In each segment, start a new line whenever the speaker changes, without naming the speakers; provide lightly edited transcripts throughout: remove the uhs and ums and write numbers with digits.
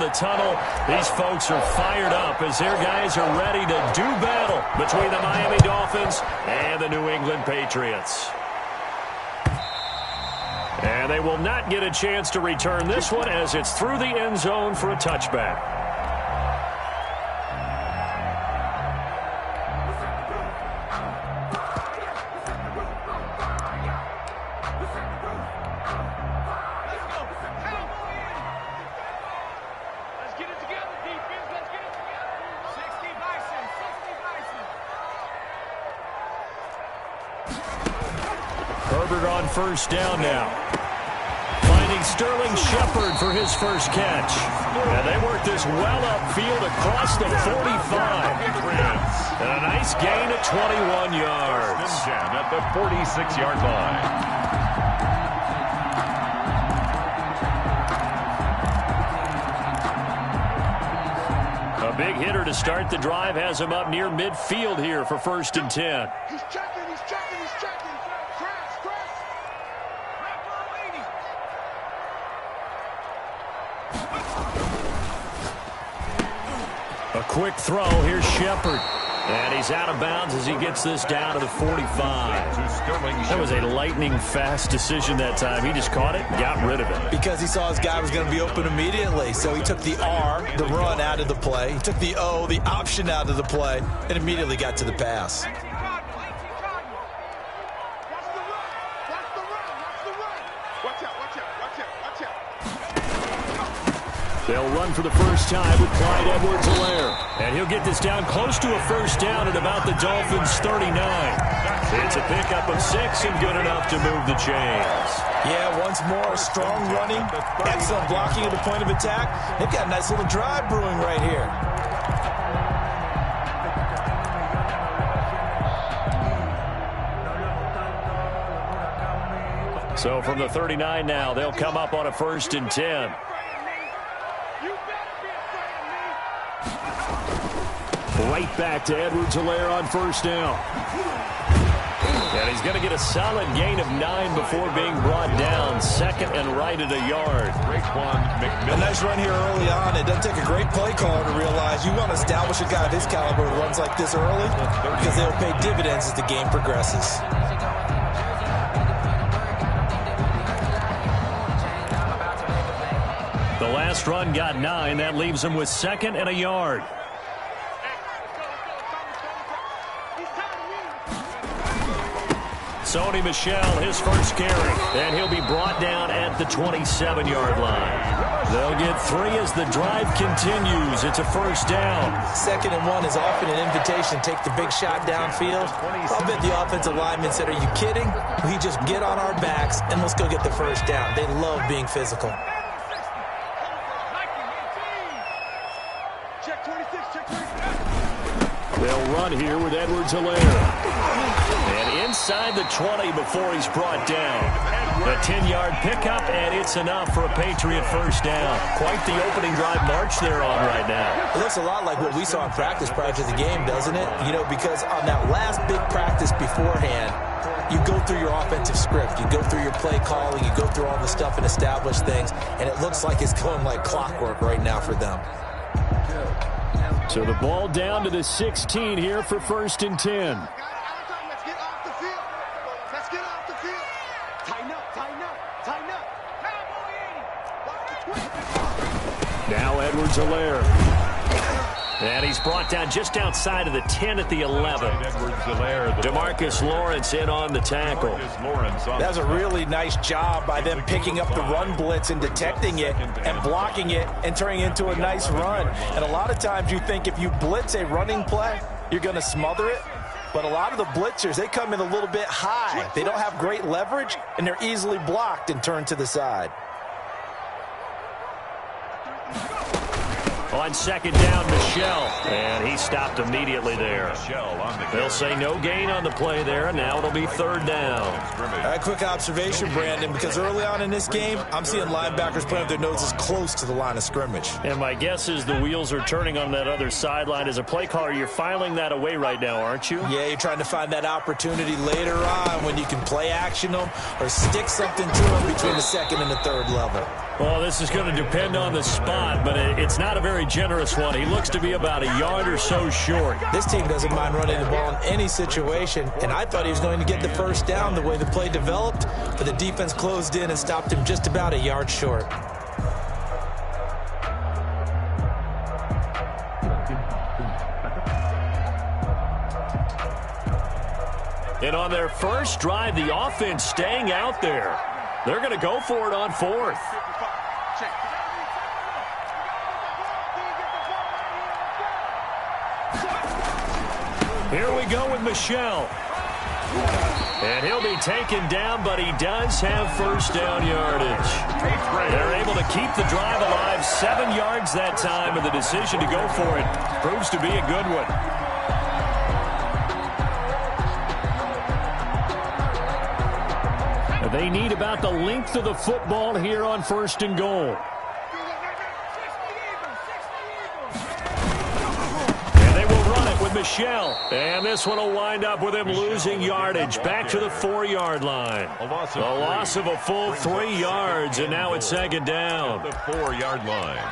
the tunnel. These folks are fired up as their guys are ready to do battle between the Miami Dolphins and the New England Patriots. And they will not get a chance to return this one as it's through the end zone for a touchback. Herbert on first down now. Finding Sterling Shepard for his first catch. And they work this well upfield across the 45. And a nice gain of 21 yards.
At the 46-yard line.
A big hitter to start the drive has him up near midfield here for 1st and 10.
He's checking.
A quick throw. Here's Shepard. And he's out of bounds as he gets this down to the 45. That was a lightning-fast decision that time. He just caught it and got rid of it.
Because he saw his guy was going to be open immediately. So he took the R, the run, out of the play. He took the O, the option, out of the play, and immediately got to the pass.
They'll run for the first time with Clyde Edwards-Helaire. And he'll get this down close to a first down at about the Dolphins' 39. It's a pickup of 6 and good enough to move the chains.
Yeah, once more, strong running, excellent blocking at the point of attack. They've got a nice little drive brewing right here.
So from the 39 now, they'll come up on a 1st and 10. Right back to Edwards-Helaire on first down. And he's going to get a solid gain of 9 before being brought down. 2nd and right at a yard.
A nice run here early on. It doesn't take a great play caller to realize you want to establish a guy of his caliber who runs like this early because they'll pay dividends as the game progresses.
The last run got 9. That leaves him with 2nd and a yard. Sony Michel, his first carry, and he'll be brought down at the 27-yard line. They'll get 3 as the drive continues. It's a first down.
2nd and 1 is often an invitation. Take the big shot downfield. I'll bet the offensive linemen said, are you kidding? We just get on our backs and let's go get the first down. They love being physical.
They'll run here with Edwards-Helaire. And inside the 20 before he's brought down. A 10-yard pickup, and it's enough for a Patriot first down. Quite the opening drive march they're on right now.
It looks a lot like what we saw in practice prior to the game, doesn't it? You know, because on that last big practice beforehand, you go through your offensive script. You go through your play calling. You go through all the stuff and establish things. And it looks like it's going like clockwork right now for them.
So the ball down to the 16 here for 1st and 10.
Let's get off the field. Let's get off the field. Tighten up, tighten up, tighten up.
Now Edwards-Helaire. And he's brought down just outside of the 10 at the 11. DeMarcus Lawrence in on the tackle.
That was a really nice job by them picking up the run blitz and detecting it and blocking it and turning it into a nice run. And a lot of times you think if you blitz a running play, you're going to smother it. But a lot of the blitzers, they come in a little bit high. They don't have great leverage, and they're easily blocked and turned to the side.
On 2nd down, Michel. And he stopped immediately there. They'll say no gain on the play there, and now it'll be 3rd down.
A quick observation, Brandon, because early on in this game, I'm seeing linebackers playing with their noses close to the line of scrimmage.
And my guess is the wheels are turning on that other sideline. As a play caller, you're filing that away right now, aren't you?
Yeah, you're trying to find that opportunity later on when you can play action them or stick something to them between the 2nd and the 3rd level.
Well, this is going to depend on the spot, but it's not a very generous one. He looks to be about a yard or so short.
This team doesn't mind running the ball in any situation, and I thought he was going to get the first down the way the play developed, but the defense closed in and stopped him just about a yard short.
And on their first drive, the offense staying out there. They're going to go for it on fourth. Here we go with Michel. And he'll be taken down, but he does have first down yardage. They're able to keep the drive alive, 7 yards that time, and the decision to go for it proves to be a good one. They need about the length of the football here on first and goal. And they will run it with Michel. And this one will wind up with him losing yardage back to the 4-yard line. A loss of a full 3 yards, and now it's second down.
The 4-yard line.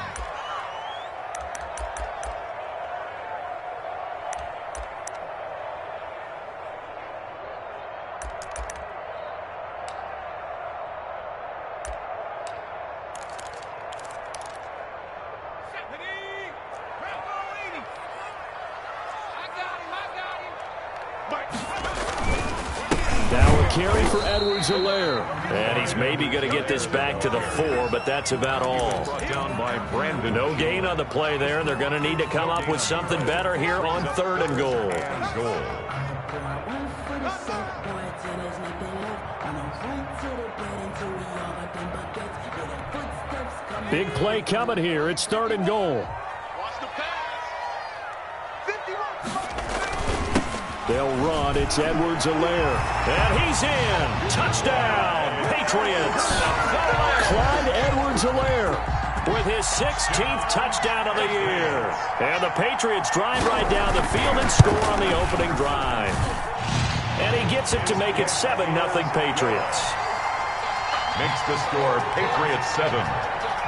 Now a carry for Edwards-Helaire. And he's maybe going to get this back to the 4, but that's about all.
Down by Brandon.
No gain on the play there, and they're going to need to come up with something better here on third and goal. Big play coming here. It's third and goal. They'll run. It's Edwards-Helaire. And he's in. Touchdown, Patriots. Clyde Edwards-Helaire with his 16th touchdown of the year. And the Patriots drive right down the field and score on the opening drive. And he gets it to make it 7-0 Patriots.
Makes the score Patriots 7,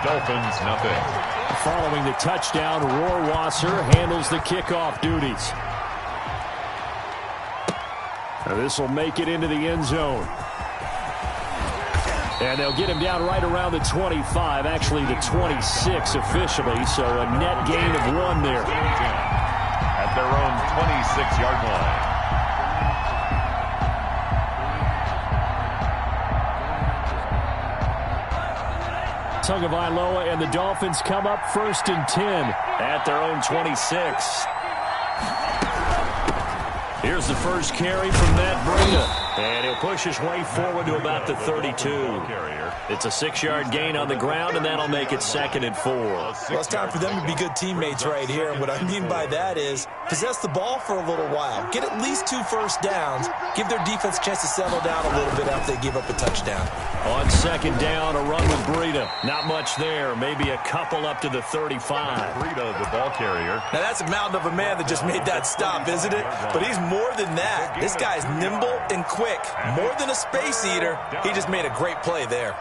Dolphins 0.
Following the touchdown, Rohrwasser handles the kickoff duties. Now this will make it into the end zone. And they'll get him down right around the 25, actually the 26 officially, so a net gain of 1 there.
At their own 26-yard line.
Tagovailoa and the Dolphins come up first and 10 at their own 26. Here's the first carry from Matt Breida. And he'll push his way forward to about the 32. It's a 6-yard gain on the ground, and that'll make it 2nd and 4.
Well, it's time for them to be good teammates right here. And what I mean by that is possess the ball for a little while. Get at least 2 first downs. Give their defense a chance to settle down a little bit after they give up a touchdown.
On second down, a run with Breida. Not much there. Maybe a couple up to the 35.
Breida, the ball carrier.
Now, that's a mountain of a man that just made that stop, isn't it? But he's more than that. This guy's nimble and quick. More than a space eater. He just made a great play there.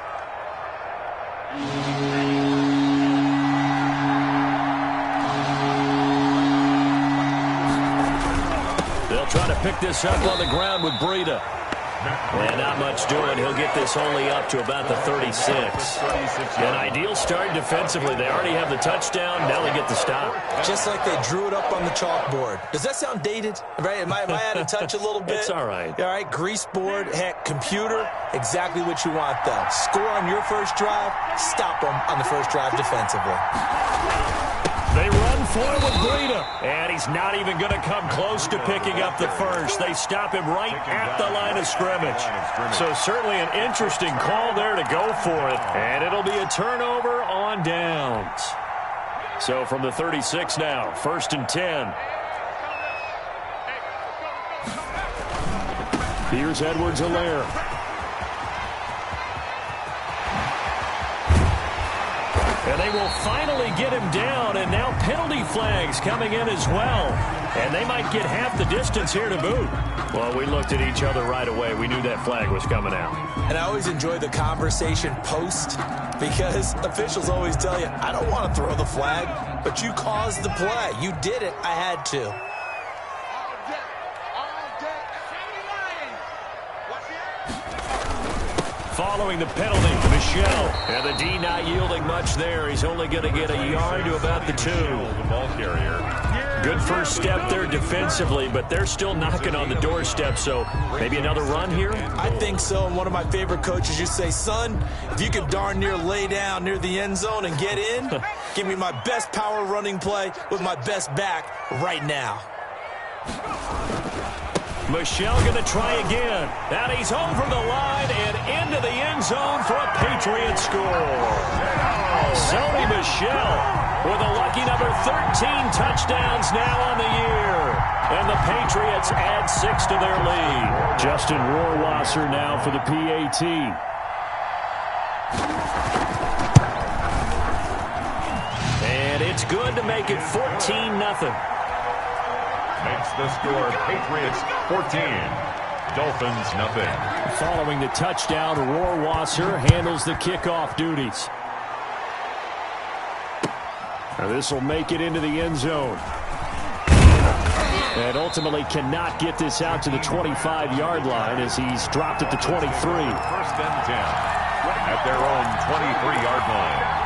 They'll try to pick this up on the ground with Breida. And not much doing. He'll get this only up to about the 36. An ideal start defensively. They already have the touchdown. Now they get the stop.
Just like they drew it up on the chalkboard. Does that sound dated? Right? Am I out of touch a little bit?
It's all right.
All right, grease board, heck, computer, exactly what you want, though. Score on your first drive, stop them on the first drive defensively.
They run for it with Breida, and he's not even going to come close to picking up the first. They stop him right at the line of scrimmage. So certainly an interesting call there to go for it, and it'll be a turnover on downs. So from the 36 now, 1st and 10. Here's Edwards-Helaire. And they will finally get him down and now penalty flags coming in as well. And they might get half the distance here to boot. Well, we looked at each other right away. We knew that flag was coming out.
And I always enjoy the conversation post because officials always tell you, I don't want to throw the flag, but you caused the play. You did it. I had to.
Following the penalty, Michel. And the D not yielding much there. He's only going to get a yard to about the 2.
The ball carrier.
Good first step there defensively, but they're still knocking on the doorstep, so maybe another run here?
I think so. And one of my favorite coaches used to say, son, if you can darn near lay down near the end zone and get in, give me my best power running play with my best back right now.
Michel going to try again. And he's over the line and into the end zone for a Patriot score. Sony Michel with a lucky number 13 touchdowns now on the year. And the Patriots add 6 to their lead. Justin Rohrwasser now for the PAT. And it's good to make it 14-0.
Makes the score Patriots 14. Dolphins nothing.
Following the touchdown, Rohrwasser handles the kickoff duties. Now this will make it into the end zone. And ultimately cannot get this out to the 25-yard line as he's dropped at the 23.
First and 10 at their own 23-yard line.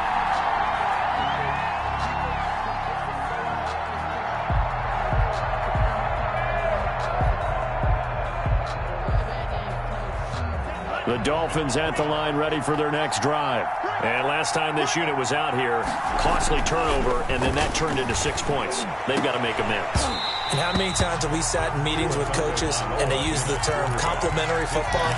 The Dolphins at the line ready for their next drive. And last time this unit was out here, costly turnover, and then that turned into 6 points. They've got to make amends.
And how many times have we sat in meetings with coaches and they use the term complementary football?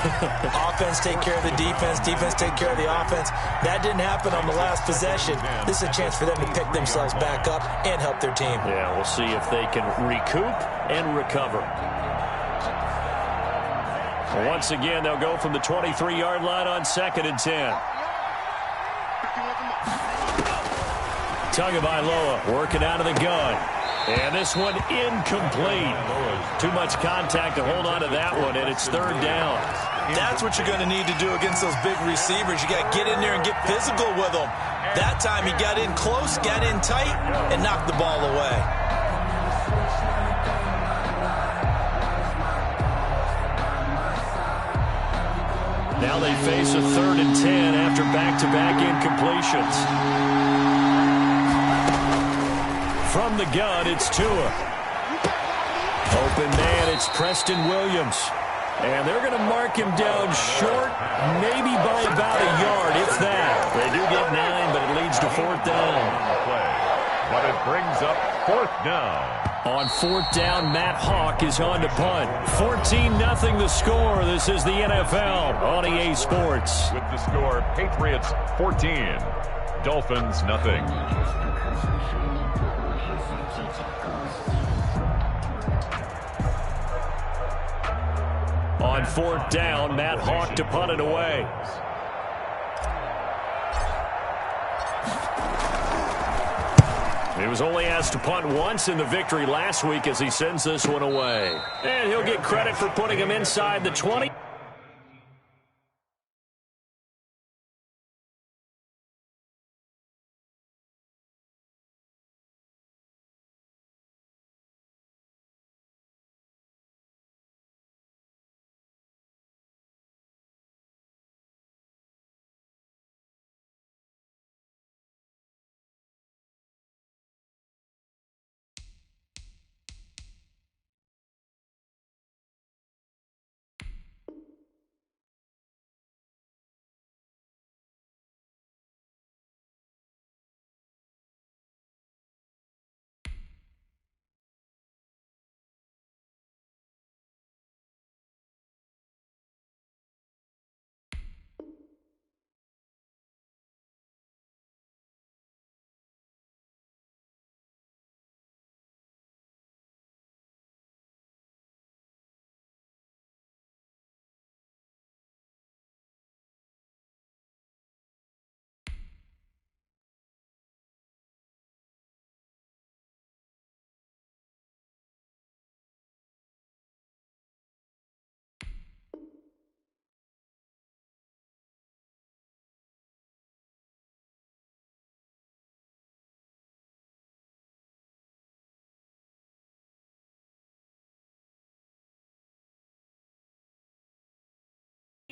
Offense take care of the defense, defense take care of the offense. That didn't happen on the last possession. This is a chance for them to pick themselves back up and help their team.
Yeah, we'll see if they can recoup and recover. Once again, they'll go from the 23-yard line on 2nd and 10. Tagovailoa working out of the gun. And this one incomplete. Too much contact to hold on to that one, and it's 3rd down.
That's what you're going to need to do against those big receivers. You got to get in there and get physical with them. That time he got in close, got in tight, and knocked the ball away.
Now they face a 3rd and 10 after back-to-back incompletions. From the gun, it's Tua. Open man, it's Preston Williams. And they're going to mark him down short, maybe by about a yard, if that. They do get 9, but it leads to 4th down.
But it brings up 4th down.
On 4th down, Matt Hawk is on to punt. 14-0 the score. This is the NFL on EA Sports.
With the score, Patriots 14, Dolphins nothing.
On 4th down, Matt Hawk to punt it away. He was only asked to punt once in the victory last week as he sends this one away. And he'll get credit for putting him inside the 20.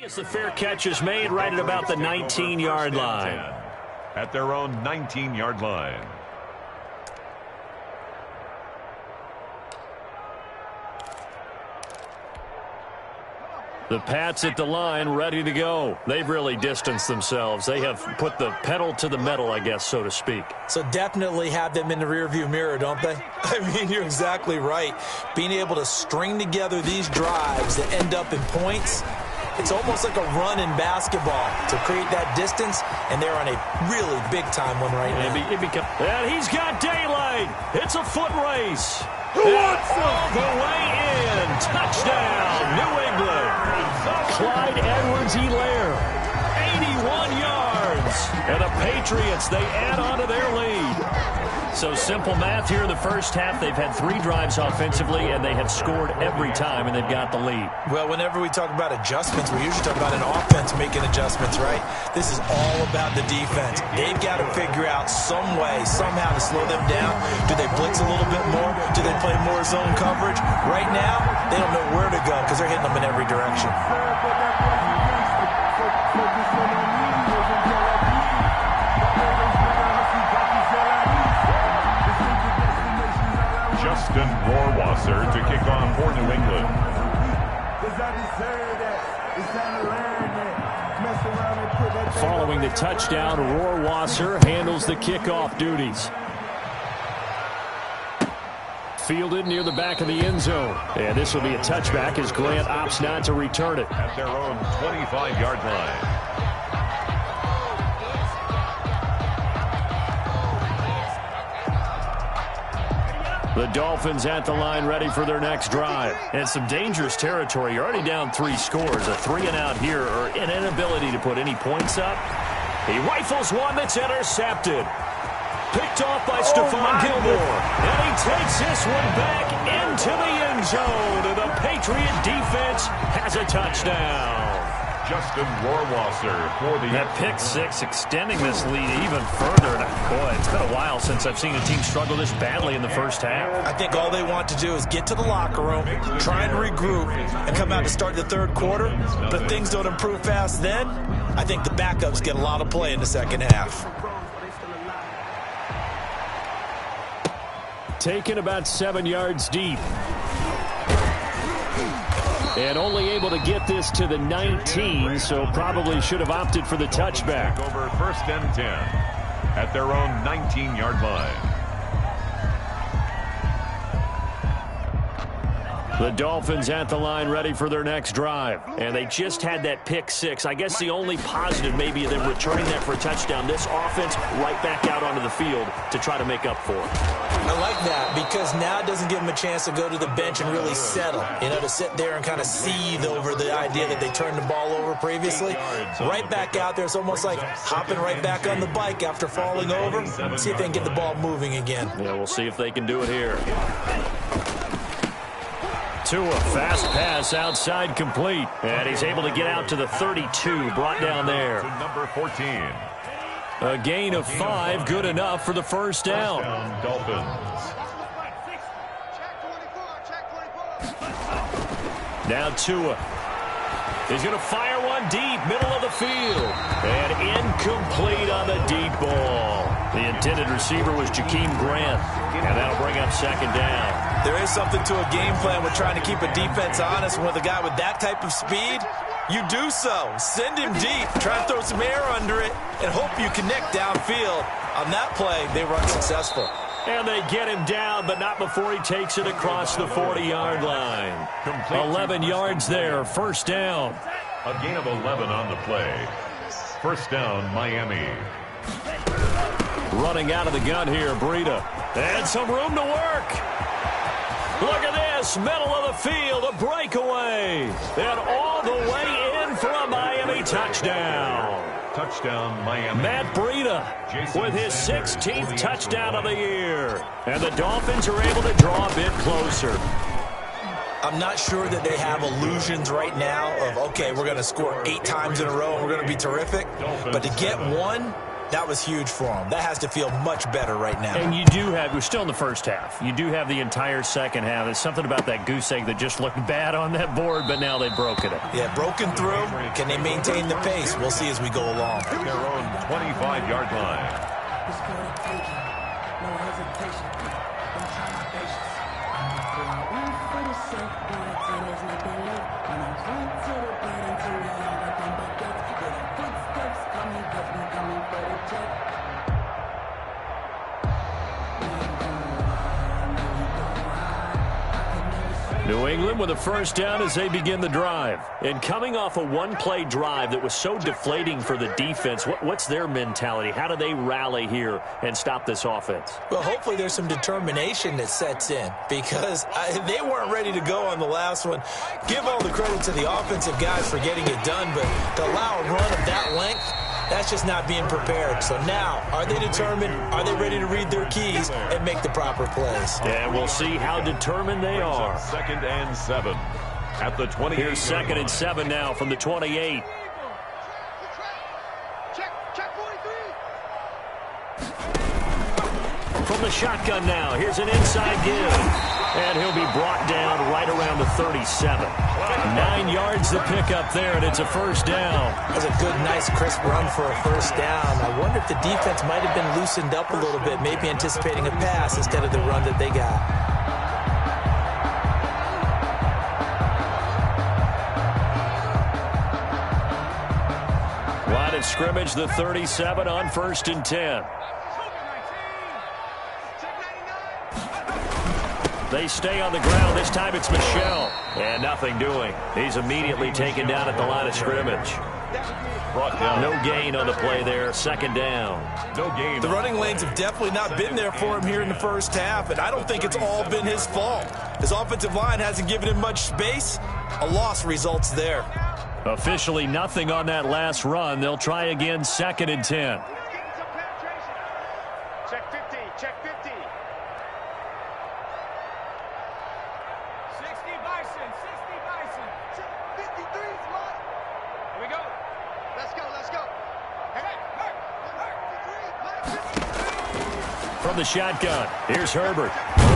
As the fair catch is made right at about the 19-yard line.
At their own 19-yard line.
The Pats at the line, ready to go. They've really distanced themselves. They have put the pedal to the metal, I guess, so to speak.
So definitely have them in the rearview mirror, don't they? I mean, you're exactly right. Being able to string together these drives that end up in points, it's almost like a run in basketball to create that distance, and they're on a really big-time one right now.
And he's got daylight. It's a foot race. All the way in. Touchdown, New England. Clyde Edwards-Helaire, 81 yards. And the Patriots, they add on to their lead. So simple math here in the first half. They've had 3 drives offensively, and they have scored every time, and they've got the lead.
Well, whenever we talk about adjustments, we usually talk about an offense making adjustments, right? This is all about the defense. They've got to figure out some way, somehow to slow them down. Do they blitz a little bit more? Do they play more zone coverage? Right now, they don't know where to go because they're hitting them in every direction.
Justin Rohrwasser to kick off for New England.
Following the touchdown, Rohrwasser handles the kickoff duties. Fielded near the back of the end zone. And this will be a touchback as Grant opts not to return it.
At their own 25-yard line.
The Dolphins at the line ready for their next drive. And some dangerous territory. You're already down 3 scores. A 3-and-out here or an inability to put any points up. He rifles one that's intercepted. Picked off by Stephon Gilmore. And he takes this one back into the end zone. And the Patriot defense has a touchdown.
Justin Rohrwasser for the...
That pick 6 extending this lead even further. Boy, it's been a while since I've seen a team struggle this badly in the first half.
I think all they want to do is get to the locker room, try and regroup, and come out to start the third quarter. But if things don't improve fast then, I think the backups get a lot of play in the second half.
Taken about 7 yards deep. And only able to get this to the 19, so probably should have opted for the touchback.
Over 1st and 10 at their own 19-yard line.
The Dolphins at the line ready for their next drive. And they just had that pick 6. I guess the only positive maybe of them returning that for a touchdown. This offense right back out onto the field to try to make up for it.
I like that because now it doesn't give them a chance to go to the bench and really settle. You know, to sit there and kind of seethe over the idea that they turned the ball over previously. Right back out there. It's almost like hopping right back on the bike after falling over. See if they can get the ball moving again.
Yeah, we'll see if they can do it here. To a fast pass outside complete. And he's able to get out to the 32, brought down there.
To number 14.
A gain of 5, good enough for the first down.
Dolphins.
Now Tua. He's going to fire one deep, middle of the field. And incomplete on the deep ball. The intended receiver was Jakeem Grant. And that'll bring up 2nd down.
There is something to a game plan with trying to keep a defense honest. And with a guy with that type of speed, you do so. Send him deep. Try to throw some air under it and hope you connect downfield. On that play, they run successful.
And they get him down, but not before he takes it across the 40-yard line. 11 yards there, 1st down.
A gain of 11 on the play. 1st down, Miami.
Running out of the gun here, Breida. And some room to work. Look at this, middle of the field, a breakaway. And all the way in for a Miami touchdown.
Touchdown, Miami.
Matt Breida with his 16th touchdown of the year. And the Dolphins are able to draw a bit closer.
I'm not sure that they have illusions right now of, okay, we're going to score 8 times in a row and we're going to be terrific. But to get one That was huge for them. That has to feel much better right now.
And you do have, we're still in the first half. You do have the entire second half. There's something about that goose egg that just looked bad on that board, but now they've broken it.
Yeah, broken through. Can they maintain the pace? We'll see as we go along.
At their own 25-yard line.
No hesitation. Don't try my patience. I went for the sake, but there's nothing left. When I went to the bed until we all got them buckets. Yeah, the footsteps coming, cause we coming for the check.
New England with a first down as they begin the drive. And coming off a one-play drive that was so deflating for the defense, what's their mentality? How do they rally here and stop this offense?
Well, hopefully there's some determination that sets in because they weren't ready to go on the last one. Give all the credit to the offensive guys for getting it done, but to allow a run of that length, that's just not being prepared. So now, are they determined? Are they ready to read their keys and make the proper plays?
And we'll see how determined they are.
2nd and 7 at the 28.
Here's 2nd and 7 now from the 28.
Check 43.
From the shotgun now, here's an inside give. And he'll be brought down right around the 37. 9 yards to pick up there, and it's a first down.
That was a good, nice, crisp run for a first down. I wonder if the defense might have been loosened up a little bit, maybe anticipating a pass instead of the run that they got.
Line of scrimmage, the 37 on 1st and 10. They stay on the ground. This time it's Michel. And nothing doing. He's immediately taken down at the line of scrimmage.
Brought down.
No gain on the play there. 2nd down.
No gain.
The running lanes have definitely not been there for him here in the first half, and I don't think it's all been his fault. His offensive line hasn't given him much space. A loss results there.
Officially nothing on that last run. They'll try again, 2nd and 10.
Check 50. Check 50. 60 Bison. 60 Bison. 53 is mine. Here we go. Let's go. Let's go.
From the shotgun, here's Herbert.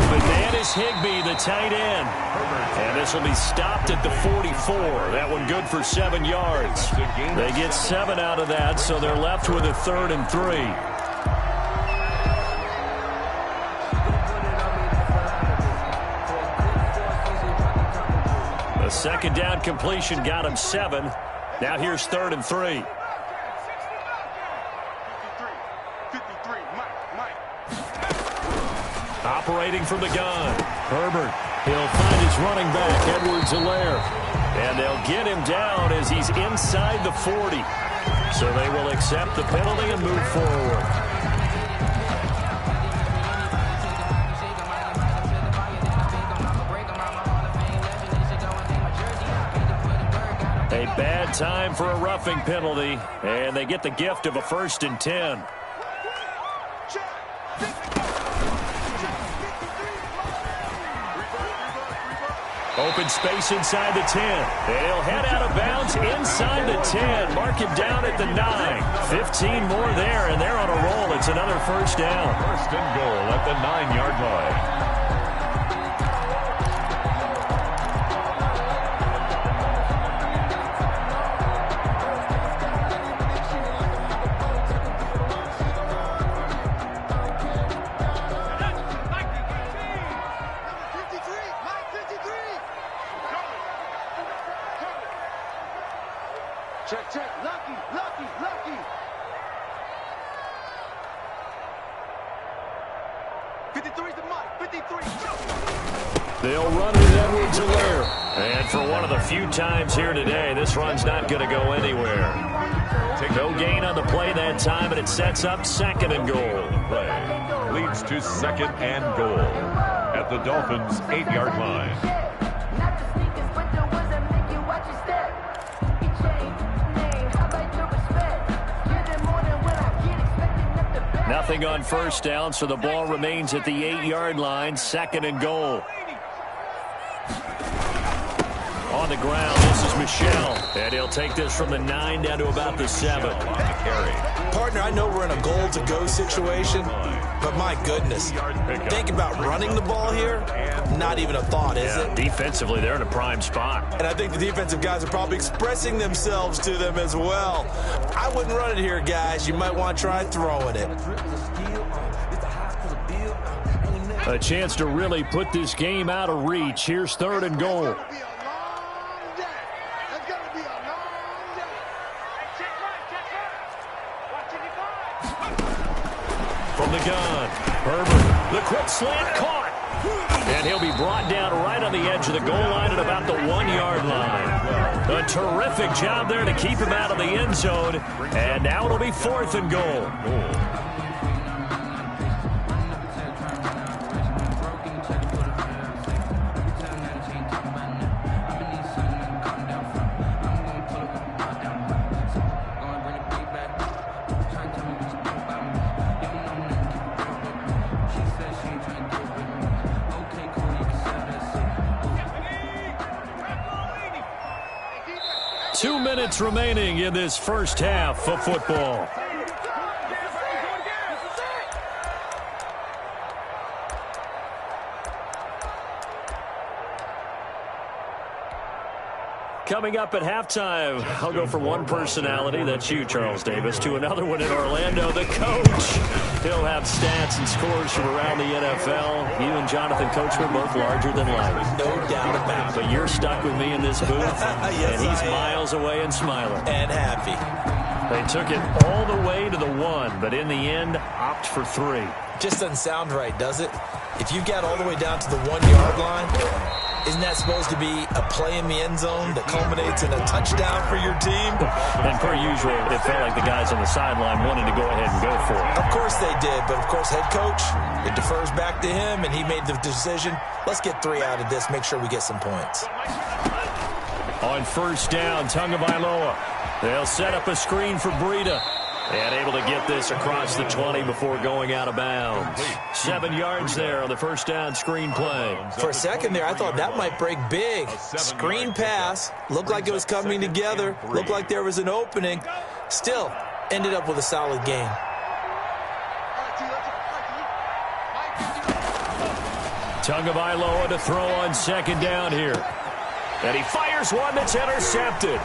Bananas Higbee, the tight end. And this will be stopped at the 44. That one good for 7 yards. They get 7 out of that, so they're left with a 3rd and 3. A 2nd down completion got him 7. Now here's 3rd and 3.
53. Mike.
Operating from the gun. Herbert. He'll find his running back, Edwards-Helaire. And they'll get him down as he's inside the 40. So they will accept the penalty and move forward. A bad time for a roughing penalty, and they get the gift of a 1st and 10. Open space inside the 10. And he'll head out of bounds inside the 10. Mark him down at the 9. 15 more there, and they're on a roll. It's another first down.
1st and goal at the 9-yard line.
Check. Lucky. 53's the Mike. 53.
They'll run with Edwards-Helaire. And for one of the few times here today, this run's not going to go anywhere. No gain on the play that time, and it sets up 2nd and goal.
Play leads to 2nd and goal at the Dolphins' 8-yard line.
Nothing on first down, so the ball remains at the 8-yard line, 2nd and goal. On the ground, this is Michel. And he'll take this from the 9 down to about the 7.
Partner, I know we're in a goal-to-go situation, but my goodness, think about running the ball here. Not even a thought, is it?
Defensively, they're in a prime spot.
And I think the defensive guys are probably expressing themselves to them as well. I wouldn't run it here, guys. You might want to try throwing it.
A chance to really put this game out of reach. Here's 3rd and goal. From the gun, Herbert, the quick slant caught. And he'll be brought down right on the edge of the goal line at about the 1-yard line. A terrific job there to keep him out of the end zone. And now it'll be 4th and goal. 2 minutes remaining in this first half of football. Coming up at halftime, I'll go from one personality, that's you, Charles Davis, to another one in Orlando, the coach. He'll have stats and scores from around the NFL. You and Jonathan Coachman both larger than life.
No doubt about it.
But you're stuck with me in this booth,
yes,
and he's miles away and smiling.
And happy.
They took it all the way to the 1, but in the end, opt for 3.
Just doesn't sound right, does it? If you got all the way down to the 1-yard line, isn't that supposed to be a play in the end zone that culminates in a touchdown for your team?
And per usual, it felt like the guys on the sideline wanted to go ahead and go for it.
Of course they did, but of course head coach, it defers back to him, and he made the decision, let's get 3 out of this, make sure we get some points.
On first down, Tagovailoa. They'll set up a screen for Breida. And able to get this across the 20 before going out of bounds. 7 yards there on the first down screen play.
For a second there, I thought that might break big. Screen pass. Looked like it was coming together. Looked like there was an opening. Still, ended up with a solid game.
Tagovailoa to throw on second down here. And he fires one that's intercepted.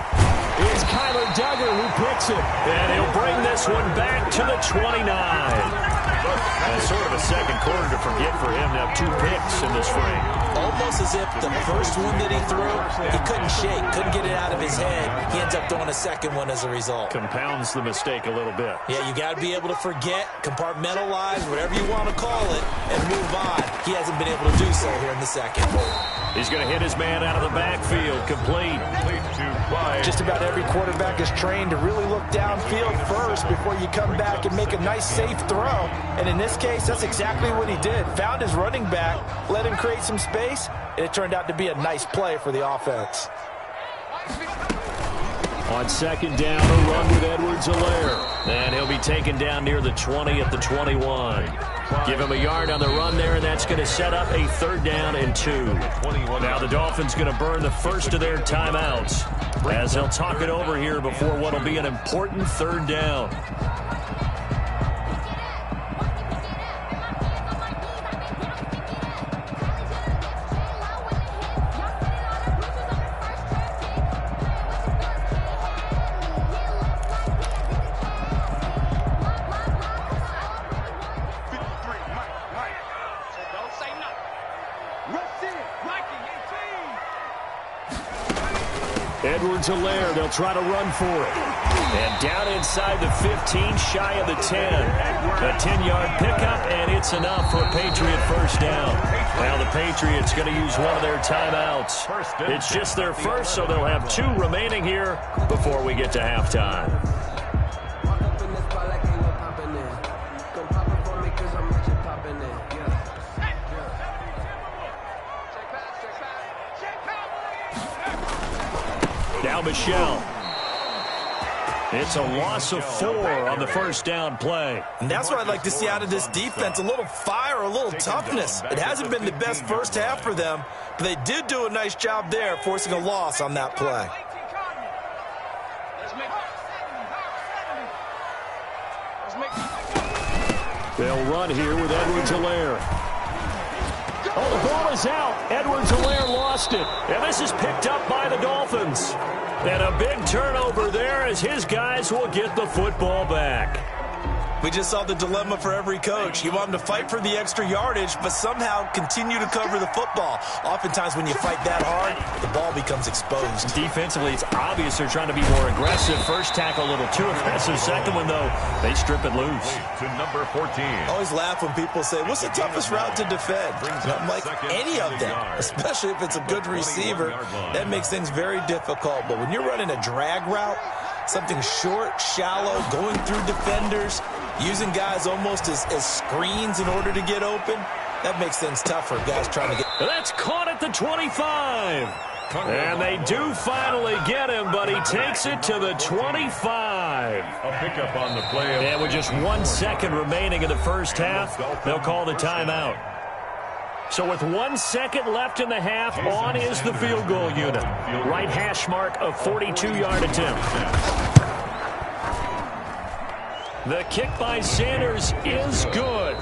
It's Kyler Duggar who picks it. And he'll bring this one back to the 29. And sort of a second quarter to forget for him. Now 2 picks in this frame.
Almost as if the first one that he threw, he couldn't shake, couldn't get it out of his head. He ends up throwing a second one as a result.
Compounds the mistake a little bit.
Yeah, you got to be able to forget, compartmentalize, whatever you want to call it, and move on. He hasn't been able to do so here in the second.
He's going to hit his man out of the backfield. Complete.
Just about every quarterback is trained to really look downfield first before you come back and make a nice, safe throw. And in this case, that's exactly what he did. Found his running back, let him create some space, and it turned out to be a nice play for the offense.
On second down, a run with Edwards-Helaire. And he'll be taken down near the 20 at the 21. Give him a yard on the run there, and that's going to set up a 3rd down and 2. Now the Dolphins going to burn the first of their timeouts as they'll talk it over here before what will be an important 3rd down. Edwards-Helaire, they'll try to run for it. And down inside the 15, shy of the 10. A 10-yard pickup, and it's enough for a Patriot first down. Now the Patriots going to use one of their timeouts. It's just their first, so they'll have 2 remaining here before we get to halftime. Now Michel. It's a loss of 4 on the first down play.
And that's what I'd like to see out of this defense, a little fire, a little toughness. It hasn't been the best first half for them, but they did do a nice job there, forcing a loss on that play.
They'll run here with Edwards-Helaire. Oh, the ball is out. Edwards-Helaire lost it. And this is picked up by the Dolphins. And a big turnover there as his guys will get the football back.
We just saw the dilemma for every coach. You want them to fight for the extra yardage, but somehow continue to cover the football. Oftentimes when you fight that hard, the ball becomes exposed.
Defensively, it's obvious they're trying to be more aggressive. First tackle a little too aggressive. Second one, though, they strip it loose.
To number 14.
I always laugh when people say, what's the toughest route to defend? And I'm like, any of them, especially if it's a good receiver. That makes things very difficult. But when you're running a drag route, something short, shallow, going through defenders, using guys almost as screens in order to get open, that makes things tough for guys trying to get.
That's caught at the 25. And they do finally get him, but he takes it to the 25.
A pickup on the play.
And with just 1 second remaining in the first half, they'll call the timeout. So with 1 second left in the half, on is the field goal unit. Right hash mark, a 42-yard attempt. The kick by Sanders is good.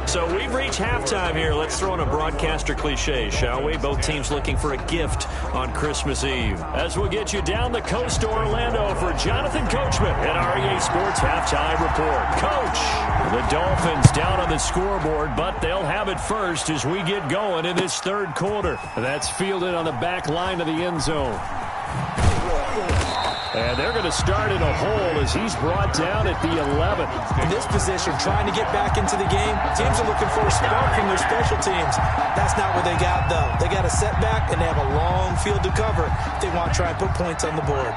So we've reached halftime here. Let's throw in a broadcaster cliche, shall we? Both teams looking for a gift on Christmas Eve. As we'll get you down the coast to Orlando for Jonathan Coachman at REA Sports Halftime Report. Coach, the Dolphins down on the scoreboard, but they'll have it first as we get going in this third quarter. That's fielded on the back line of the end zone. And they're going to start in a hole as he's brought down at the 11.
In this position, trying to get back into the game, teams are looking for a spark from their special teams. That's not what they got, though. They got a setback, and they have a long field to cover if they want to try and put points on the board.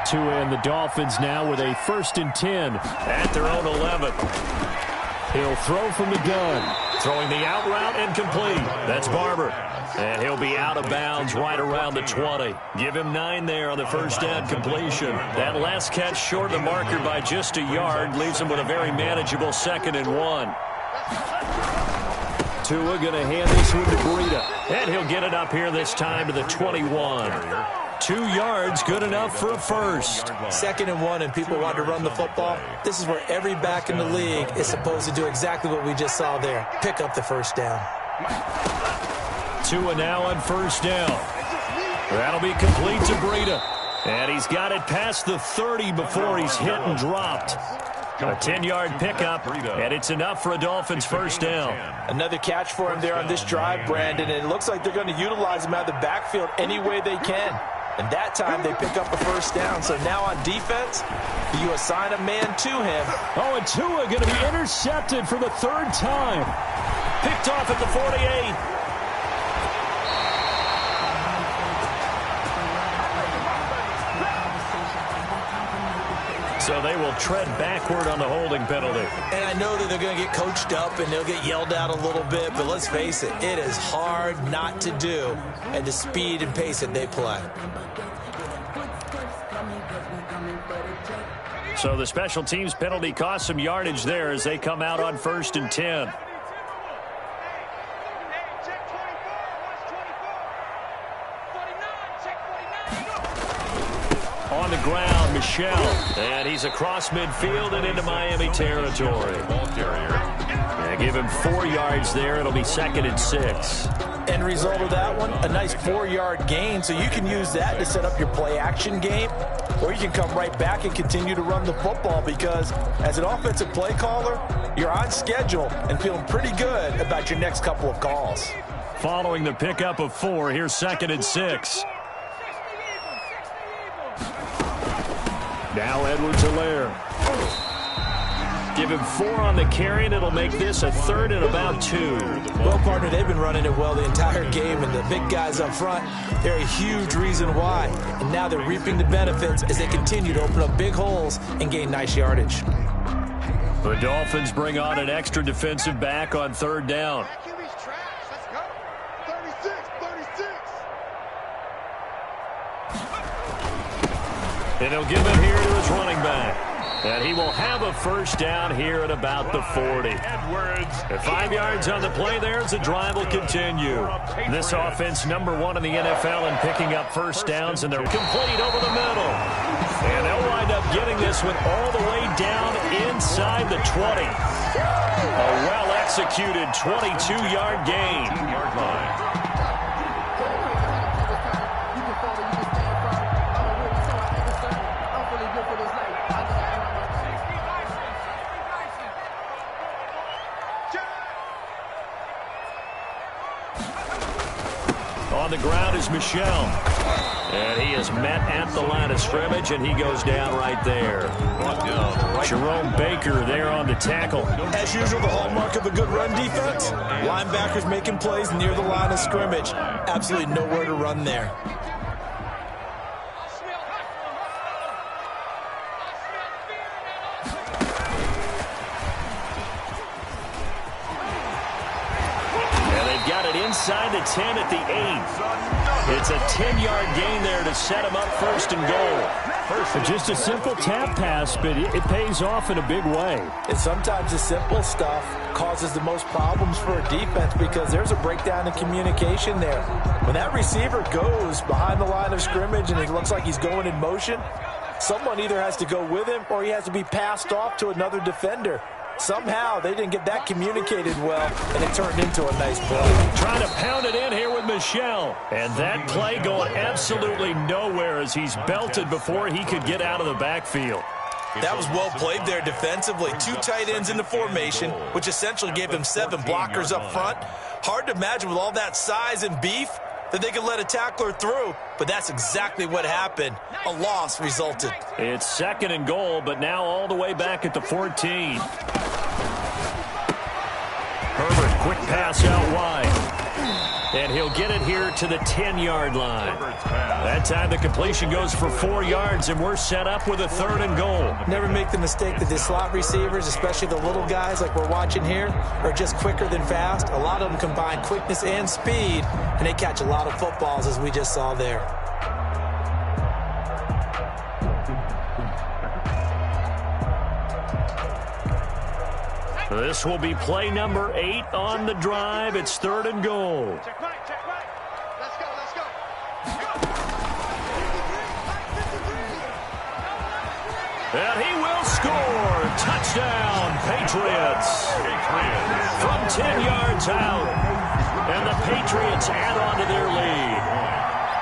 Tua and the Dolphins now with a 1st and 10 at their own 11. He'll throw from the gun. Throwing the out route and complete. That's Barber. And he'll be out of bounds right around the 20. Give him 9 there on the first down completion. That last catch short of the marker by just a yard leaves him with a very manageable 2nd and 1. Tua going to hand this one to Breida. And he'll get it up here this time to the 21. 2 yards, good enough for a first.
2nd and 1, and people want to run the football. This is where every back in the league is supposed to do exactly what we just saw there. Pick up the first down.
Tua now on first down. That'll be complete to Breida. And he's got it past the 30 before he's hit and dropped. A 10-yard pickup, and it's enough for a Dolphins first down.
Another catch for him there on this drive, Brandon, and it looks like they're going to utilize him out of the backfield any way they can. And that time they pick up a first down. So now on defense, you assign a man to him.
Oh, and Tua going to be intercepted for the 3rd time. Picked off at the 48. So they will tread backward on the holding penalty.
And I know that they're going to get coached up and they'll get yelled at a little bit, but let's face it, it is hard not to do at the speed and pace that they play.
So the special teams penalty cost some yardage there as they come out on 1st and 10. On the ground, Michel. And he's across midfield and into Miami territory. And give him 4 yards there. It'll be 2nd and 6.
End result of that one, a nice 4-yard gain. So you can use that to set up your play-action game, or you can come right back and continue to run the football because as an offensive play caller, you're on schedule and feeling pretty good about your next couple of calls.
Following the pickup of 4, here's 2nd and 6. Now Edwards-Helaire. Give him 4 on the carry, and it'll make this a 3rd and about 2.
Well, partner, they've been running it well the entire game, and the big guys up front, they're a huge reason why. And now they're reaping the benefits as they continue to open up big holes and gain nice yardage.
The Dolphins bring on an extra defensive back on 3rd down. And he'll give it here to his running back. And he will have a first down here at about the 40. At 5 yards on the play there as the drive will continue. This offense #1 in the NFL in picking up first downs, and they're complete over the middle. And they'll wind up getting this one all the way down inside the 20. A well-executed 22-yard gain. On the ground is Michel. And he is met at the line of scrimmage, and he goes down right there. Jerome Baker there on the tackle.
As usual, the hallmark of a good run defense, linebackers making plays near the line of scrimmage. Absolutely nowhere to run there.
And they've got it inside the 10 at the 8. It's a 10-yard gain there to set him up first and goal.
Just a simple tap pass, but it pays off in a big way.
And sometimes the simple stuff causes the most problems for a defense because there's a breakdown in communication there. When that receiver goes behind the line of scrimmage and it looks like he's going in motion, someone either has to go with him or he has to be passed off to another defender. Somehow they didn't get that communicated well, and it turned into a nice play.
Trying to pound it in here with Michel. And that play going absolutely nowhere as he's belted before he could get out of the backfield.
That was well played there defensively. 2 tight ends in the formation, which essentially gave him 7 blockers up front. Hard to imagine with all that size and beef that they could let a tackler through, but that's exactly what happened. A loss resulted.
It's 2nd and goal, but now all the way back at the 14. Herbert, quick pass out wide. And he'll get it here to the 10-yard line. That time the completion goes for 4 yards, and we're set up with a 3rd and goal.
Never make the mistake that the slot receivers, especially the little guys like we're watching here, are just quicker than fast. A lot of them combine quickness and speed, and they catch a lot of footballs, as we just saw there.
This will be play number 8 on the drive. It's 3rd and goal.
Check right. Let's go.
And he will score. Touchdown, Patriots. From 10 yards out. And the Patriots add on to their lead.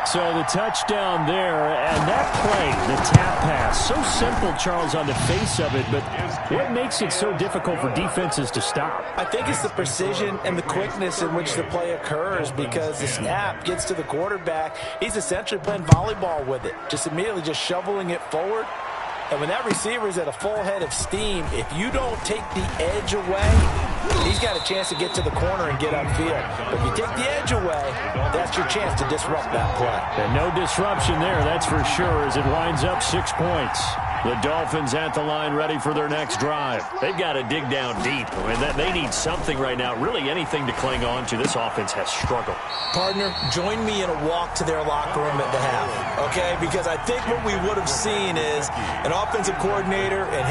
So the touchdown there, and that play, the tap pass, so simple, Charles, on the face of it, but what makes it so difficult for defenses to stop?
I think it's the precision and the quickness in which the play occurs because the snap gets to the quarterback. He's essentially playing volleyball with it, just immediately just shoveling it forward. And when that receiver is at a full head of steam, if you don't take the edge away, he's got a chance to get to the corner and get upfield. But if you take the edge away, that's your chance to disrupt that play.
And no disruption there, that's for sure, as it winds up 6 points.
The Dolphins at the line ready for their next drive. They've got to dig down deep. I mean, they need something right now, really anything to cling on to. This offense has struggled.
Partner, join me in a walk to their locker room at the half, okay? Because I think what we would have seen is an offensive coordinator and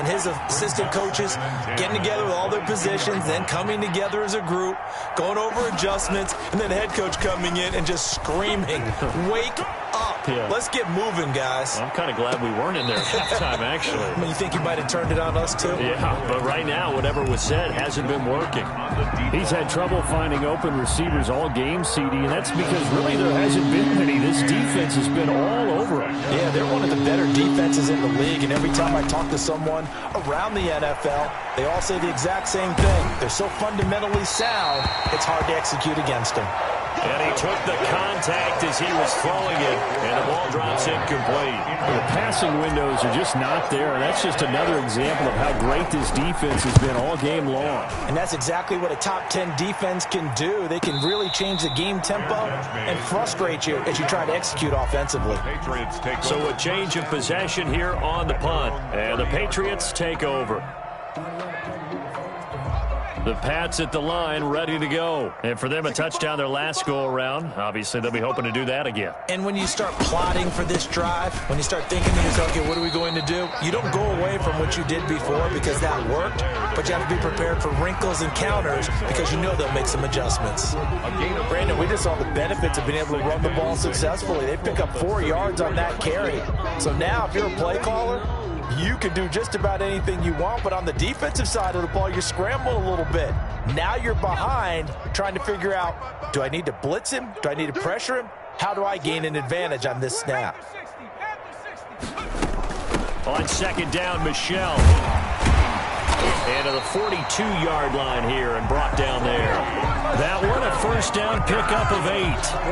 his assistant coaches getting together with all their positions, then coming together as a group, going over adjustments, and then the head coach coming in and just screaming, "Wake up.
Yeah.
Let's get moving, guys."
I'm kind of glad we weren't in there at halftime, actually.
I mean, you think he might have turned it on us, too?
Yeah, but right now, whatever was said hasn't been working.
He's had trouble finding open receivers all game, CD, and that's because really there hasn't been many. This defense has been all over him.
Yeah, they're one of the better defenses in the league, and every time I talk to someone around the NFL, they all say the exact same thing. They're so fundamentally sound, it's hard to execute against them.
And he took the contact as he was throwing it, and the ball drops incomplete.
The passing windows are just not there. That's just another example of how great this defense has been all game long.
And that's exactly what a top 10 defense can do. They can really change the game tempo and frustrate you as you try to execute offensively.
So a change of possession here on the punt, and the Patriots take over.
The Pats at the line, ready to go. And for them, a touchdown their last go-around. Obviously, they'll be hoping to do that again.
And when you start plotting for this drive, when you start thinking to yourself, okay, what are we going to do? You don't go away from what you did before because that worked, but you have to be prepared for wrinkles and counters because you know they'll make some adjustments. Brandon, we just saw the benefits of being able to run the ball successfully. They pick up 4 yards on that carry. So now, if you're a play caller, you can do just about anything you want, but on the defensive side of the ball, you scramble a little bit. Now you're behind trying to figure out, do I need to blitz him? Do I need to pressure him? How do I gain an advantage on this snap?
On second down, Michelle. And to the 42-yard line here and brought down there. That one a first down pickup of 8.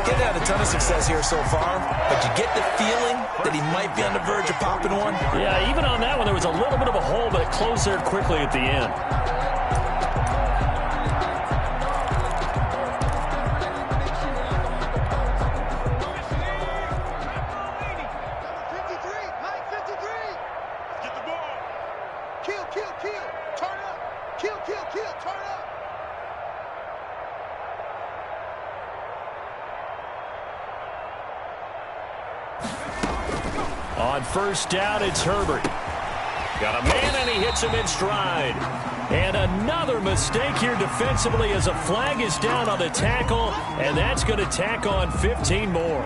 Getting had a ton of success here so far, but you get the feeling that he might be on the verge of popping one.
Yeah, even on that one, there was a little bit of a hole, but it closed there quickly at the end. On first down, it's Herbert. Got a man, and he hits him in stride. And another mistake here defensively as a flag is down on the tackle, and that's going to tack on 15 more.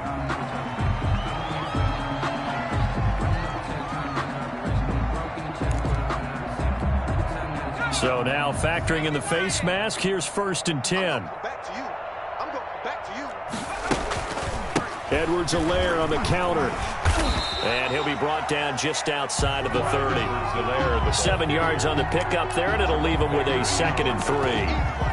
So now factoring in the face mask, here's 1st and 10.
Back to you. I'm going back to you.
Edwards-Helaire on the counter. And he'll be brought down just outside of the 30. 7 yards on the pickup there, and it'll leave him with a 2nd and 3.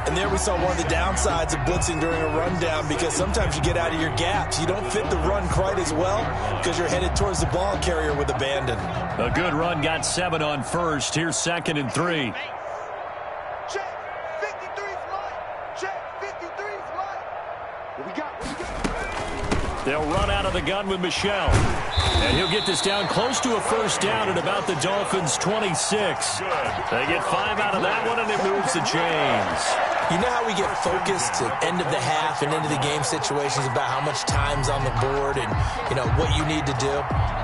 And there we saw one of the downsides of blitzing during a rundown because sometimes you get out of your gaps. You don't fit the run quite as well because you're headed towards the ball carrier with abandon.
A good run, got 7 on first. Here's 2nd and 3.
Check. 53's mine. Check. 53's mine. What we got?
They'll run out of the gun with Michelle. And he'll get this down close to a first down at about the Dolphins' 26. They get 5 out of that one, and it moves the chains.
You know how we get focused at end of the half and into the game situations about how much time's on the board and, you know, what you need to do?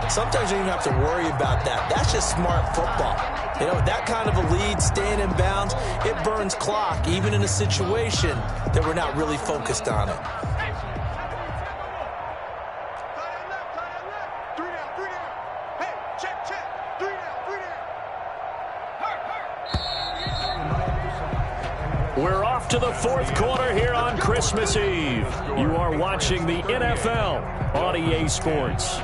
Sometimes you don't even have to worry about that. That's just smart football. You know, that kind of a lead, staying in bounds, it burns clock, even in a situation that we're not really focused on it.
We're off to the 4th quarter here on Christmas Eve. You are watching the NFL on EA Sports.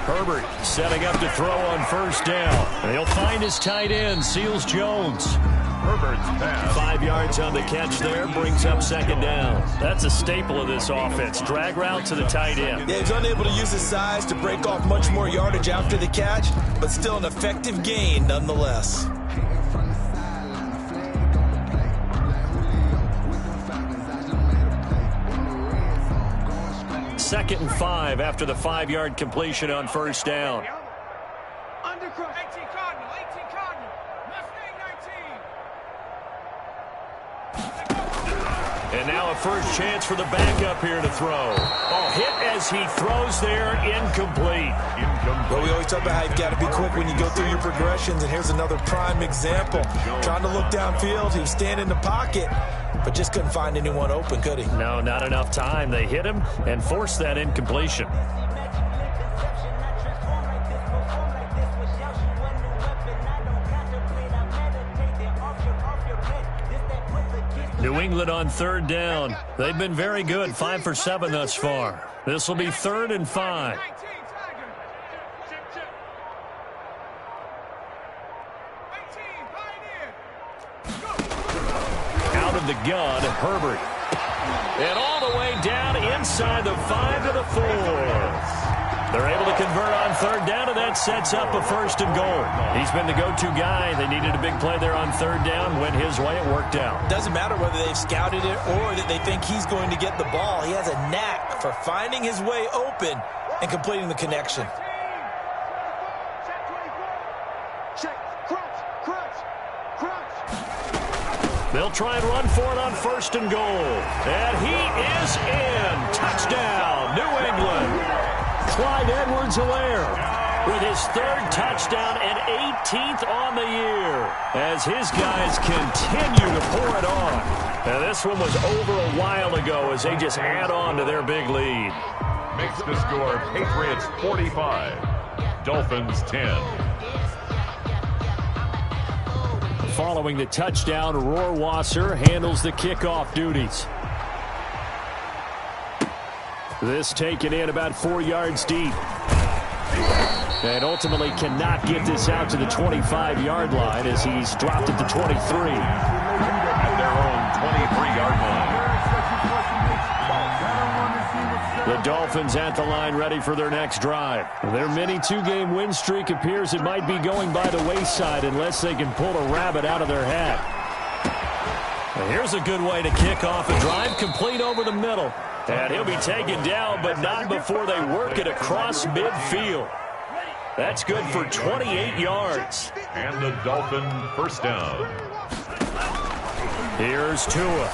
Herbert setting up to throw on first down. And he'll find his tight end, Seals Jones.
Herbert's pass.
5 yards on the catch there, brings up 2nd down. That's a staple of this offense. Drag route to the tight end.
Yeah, he's unable to use his size to break off much more yardage after the catch, but still an effective gain nonetheless.
Second and 5 after the 5-yard completion on first down.
Undercross. 18 Cardinal. 18 Cardinal. Mustang 19.
And now a first chance for the backup here to throw. Oh, hit as he throws there, incomplete.
Well, we always talk about how you've got to be quick when you go through your progressions, and here's another prime example. Trying to look downfield, he was standing in the pocket, but just couldn't find anyone open, could he?
No, not enough time. They hit him and forced that incompletion. New England on 3rd down. They've been very good, 5 for 7 thus far. This will be 3rd and 5. Out of the gun, Herbert. And all the way down inside the 5 to the 4. They're able to convert on third down, and that sets up a first and goal. He's been the go-to guy. They needed a big play there on third down. Went his way. It worked out.
Doesn't matter whether they've scouted it or that they think he's going to get the ball. He has a knack for finding his way open and completing the connection.
They'll try and run for it on first and goal. And he is in. Touchdown, New England. Clyde Edwards-Helaire with his third touchdown and 18th on the year as his guys continue to pour it on. Now, this one was over a while ago as they just add on to their big lead.
Makes the score Patriots 45, Dolphins 10.
Following the touchdown, Rohrwasser handles the kickoff duties. This taken in about 4 yards deep. And ultimately cannot get this out to the 25-yard line as he's dropped it to 23.
At their own 23-yard line.
The Dolphins at the line ready for their next drive. Their mini two-game win streak appears it might be going by the wayside unless they can pull a rabbit out of their hat. And here's a good way to kick off a drive, complete over the middle. And he'll be taken down, but not before they work it across midfield. That's good for 28 yards.
And the Dolphin first down.
Here's Tua.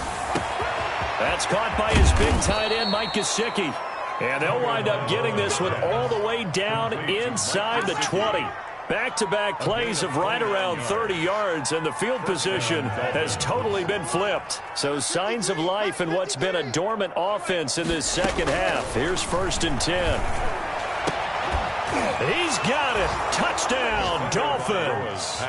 That's caught by his big tight end, Mike Gesicki. And they'll wind up getting this one all the way down inside the 20. Back-to-back plays of right around 30 yards, and the field position has totally been flipped. So signs of life in what's been a dormant offense in this second half. Here's first and 10. He's got it. Touchdown, Dolphins.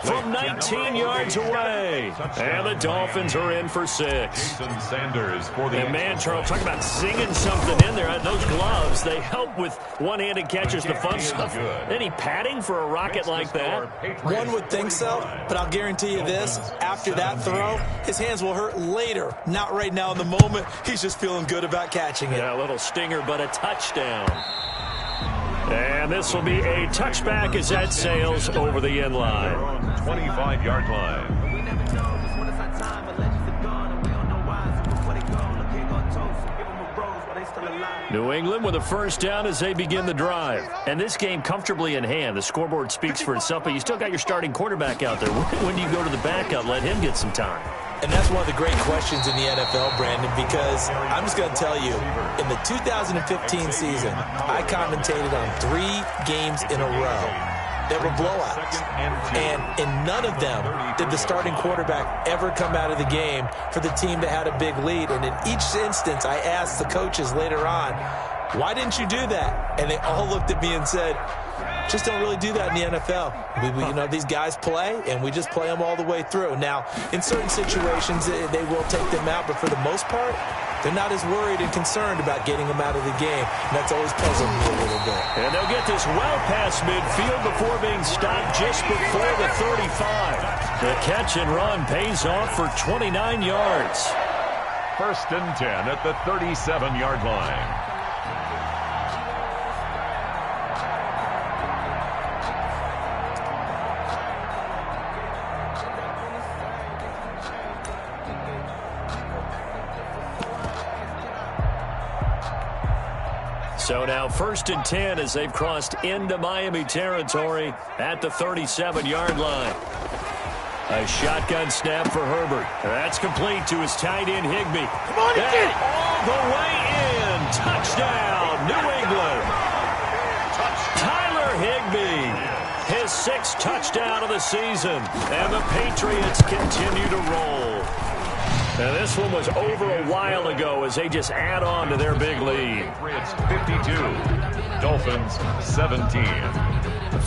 From 19 yards away. And the Dolphins are in for 6.
Jason Sanders for the...
And man, Charles, talk about singing something in there. Those gloves, they help with one-handed catches, the fun stuff. Any padding for a rocket like that?
One would think so, but I'll guarantee you this. After that throw, his hands will hurt later. Not right now in the moment. He's just feeling good about catching it.
Yeah, a little stinger, but a touchdown. And this will be a touchback as that sails over the end line.
25-yard line.
New England with a first down as they begin the drive. And this game comfortably in hand. The scoreboard speaks for itself, but you still got your starting quarterback out there. When do you go to the backup? Let him get some time.
And that's one of the great questions in the NFL, Brandon, because I'm just going to tell you, in the 2015 season, I commentated on 3 games in a row that were blowouts. And in none of them did the starting quarterback ever come out of the game for the team that had a big lead. And in each instance, I asked the coaches later on, why didn't you do that? And they all looked at me and said, just don't really do that in the NFL. You know, these guys play, and we just play them all the way through. Now, in certain situations, they will take them out, but for the most part, they're not as worried and concerned about getting them out of the game. And that's always puzzled me a little bit.
And they'll get this well past midfield before being stopped just before the 35. The catch and run pays off for 29 yards.
First and 10 at the 37-yard line.
So now first and 10 as they've crossed into Miami territory at the 37-yard line. A shotgun snap for Herbert. That's complete to his tight end, Higbee.
Come on,
all the way in. Touchdown, New England. Tyler Higbee, his 6th touchdown of the season. And the Patriots continue to roll. And this one was over a while ago as they just add on to their big lead.
Patriots 52, Dolphins 17.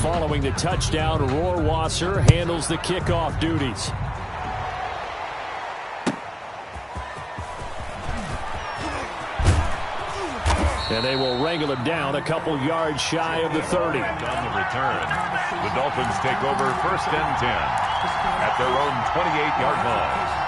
Following the touchdown, Rohrwasser handles the kickoff duties. And they will wrangle him down a couple yards shy of the 30.
On the return, the Dolphins take over first and 10 at their own 28-yard line.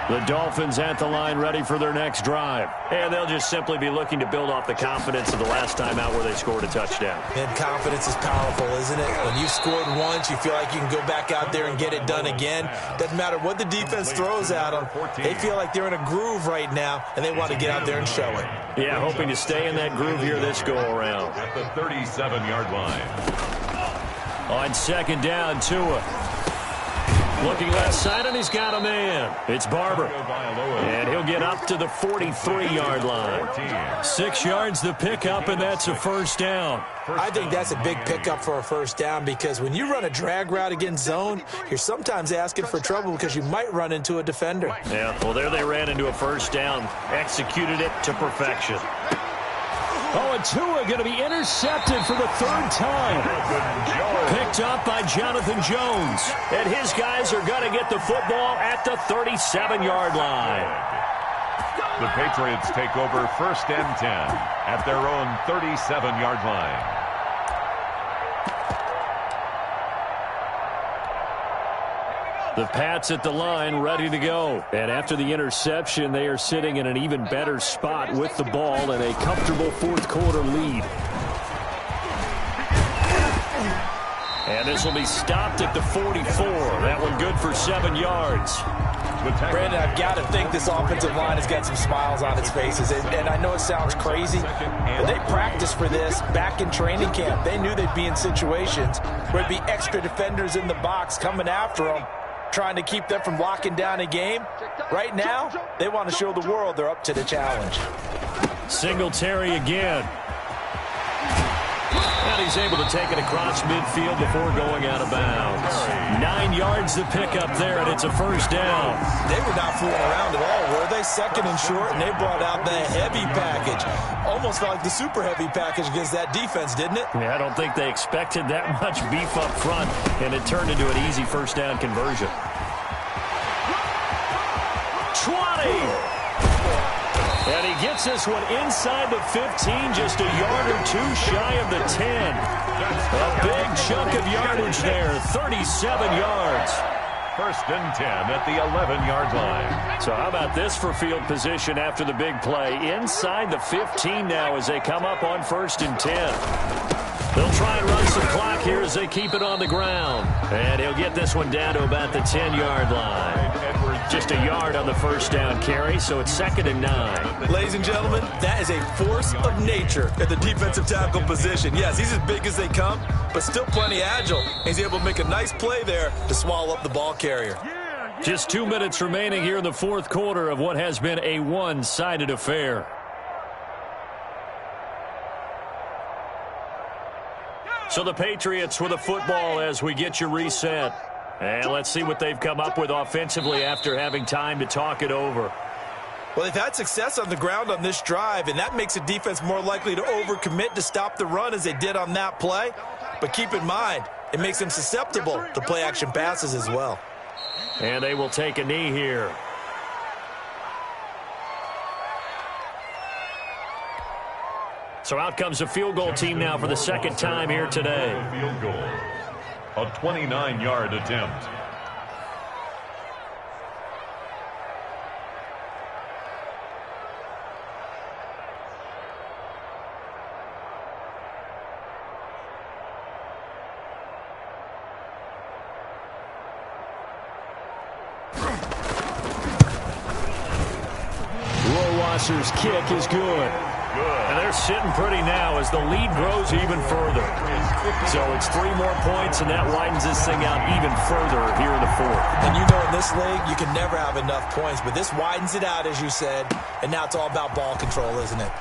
The Dolphins at the line ready for their next drive. And they'll just simply be looking to build off the confidence of the last time out where they scored a touchdown.
And confidence is powerful, isn't it? When you've scored once, you feel like you can go back out there and get it done again. Doesn't matter what the defense throws at them. They feel like they're in a groove right now, and they want to get out there and show it.
Yeah, hoping to stay in that groove here this go-around.
At the 37-yard line.
On second down, Tua. Looking left side, and he's got a man. It's Barber. And he'll get up to the 43-yard line. 6 yards the pickup, and that's a first down.
I think that's a big pickup for a first down because when you run a drag route against zone, you're sometimes asking for trouble because you might run into a defender.
Yeah, well, there they ran into a first down. Executed it to perfection. Oh, and Tua going to be intercepted for the third time. Picked up by Jonathan Jones. And his guys are going to get the football at the 37-yard line.
The Patriots take over 1st and 10 at their own 37-yard line.
The Pats at the line, ready to go. And after the interception, they are sitting in an even better spot with the ball and a comfortable fourth-quarter lead. And this will be stopped at the 44. That one good for 7 yards.
Brandon, I've got to think this offensive line has got some smiles on its faces. And I know it sounds crazy, but they practiced for this back in training camp. They knew they'd be in situations where there'd be extra defenders in the box coming after them, trying to keep them from locking down a game. Right now, they want to show the world they're up to the challenge.
Singletary again. And he's able to take it across midfield before going out of bounds. 9 yards to pick up there, and it's a first down.
They were not fooling around at all, were they? Second and short, and they brought out the heavy package. Almost felt like the super heavy package against that defense, didn't it?
Yeah, I don't think they expected that much beef up front, and it turned into an easy first down conversion. 20! And he gets this one inside the 15, just a yard or two shy of the 10. A big chunk of yardage there, 37 yards.
1st and 10 at the 11-yard line.
So how about this for field position after the big play? Inside the 15 now as they come up on 1st and 10. They'll try and run some clock here as they keep it on the ground. And he'll get this one down to about the 10-yard line. Just a yard on the first down carry, so it's 2nd and 9.
Ladies and gentlemen, that is a force of nature at the defensive tackle position. Yes, he's as big as they come, but still plenty agile. He's able to make a nice play there to swallow up the ball carrier.
Just 2 minutes remaining here in the fourth quarter of what has been a one-sided affair. So the Patriots with the football as we get you reset. And let's see what they've come up with offensively after having time to talk it over.
Well, they've had success on the ground on this drive, and that makes the defense more likely to overcommit to stop the run as they did on that play. But keep in mind, it makes them susceptible to play-action passes as well.
And they will take a knee here. So out comes a field goal team now for the second time here today.
Field goal. A 29-yard attempt.
Rohrwasser's kick is good. And they're sitting pretty now as the lead grows even further. So it's 3 more points, and that widens this thing out even further here in the fourth.
And you know in this league, you can never have enough points, but this widens it out, as you said, and now it's all about ball control, isn't it?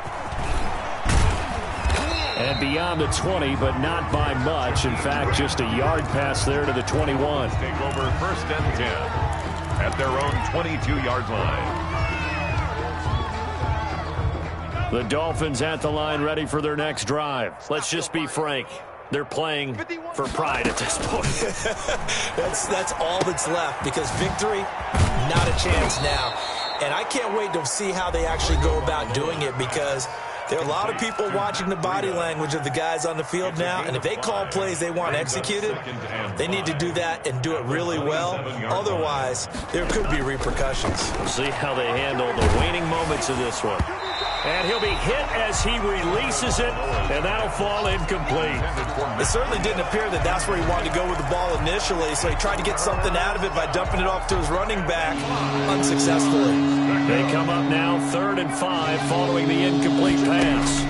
And beyond the 20, but not by much. In fact, just a yard pass there to the 21.
Take over 1st and 10 at their own 22-yard line.
The Dolphins at the line ready for their next drive. Let's just be frank. They're playing for pride at this point.
That's all that's left because victory, not a chance now. And I can't wait to see how they actually go about doing it because There are a lot of people watching the body language of the guys on the field now, and if they call plays they want executed, they need to do that and do it really well. Otherwise, there could be repercussions.
We'll see how they handle the waning moments of this one. And he'll be hit as he releases it, and that'll fall incomplete.
It certainly didn't appear that that's where he wanted to go with the ball initially, so he tried to get something out of it by dumping it off to his running back unsuccessfully.
They come up now 3rd and 5 following the incomplete pass.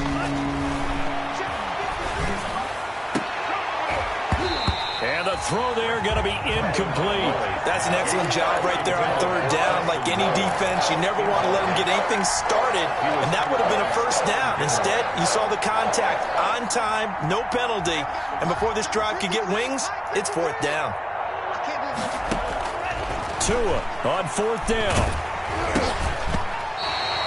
And the throw there going to be incomplete.
That's an excellent job right there on 3rd down. Like any defense, you never want to let them get anything started, and that would have been a 1st down. Instead, you saw the contact on time, no penalty, and before this drive could get wings, it's 4th down.
Tua on 4th down.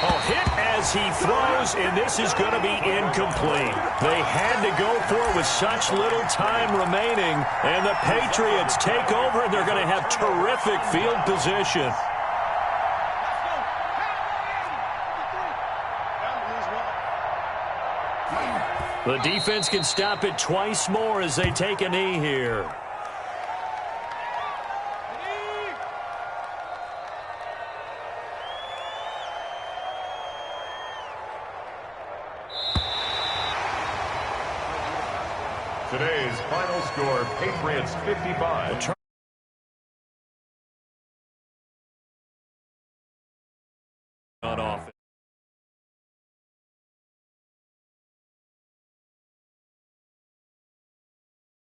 Oh, hit as he throws, and this is going to be incomplete. They had to go for it with such little time remaining, and the Patriots take over, and they're going to have terrific field position. The defense can stop it twice more as they take a knee here.
Today's final score, Patriots 55.